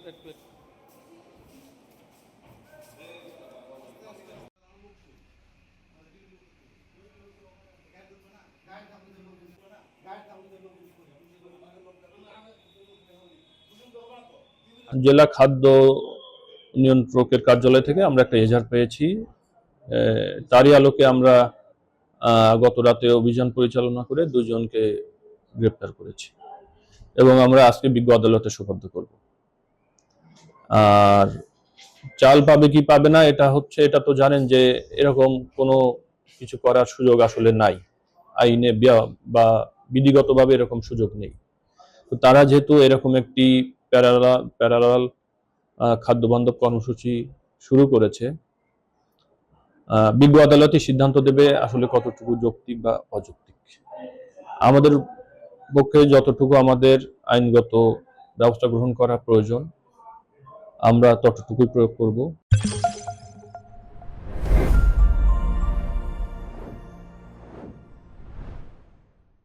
জেলা খাদ্য নিয়ন্ত্রকের কার্যালয় থেকে আমরা একটা এজাহার পেয়েছি। তারই আলোকে আমরা গত রাতে অভিযান পরিচালনা করে 2 জনকে গ্রেপ্তার করেছি এবং আমরা আজকে বিজ্ঞ আদালতে সোপর্দ করব। আর চাল পাবে কি পাবে না এটা তো জানেন যে এরকম কোনো কিছু করার সুযোগ আসলে নাই, আইনে বা বিধিগতভাবে এরকম সুযোগ নেই। তো তারা যেহেতু এরকম একটি প্যারালাল খাদ্য বান্ধব কর্মসূচি শুরু করেছে, বিজ্ঞ আদালতে সিদ্ধান্ত দেবে আসলে কতটুকু যৌক্তিক বা অযৌক্তিক। আমাদের পক্ষে যতটুকু আমাদের আইনগত ব্যবস্থা গ্রহণ করা প্রয়োজন আমরা ততটুকুই প্রয়োগ করব।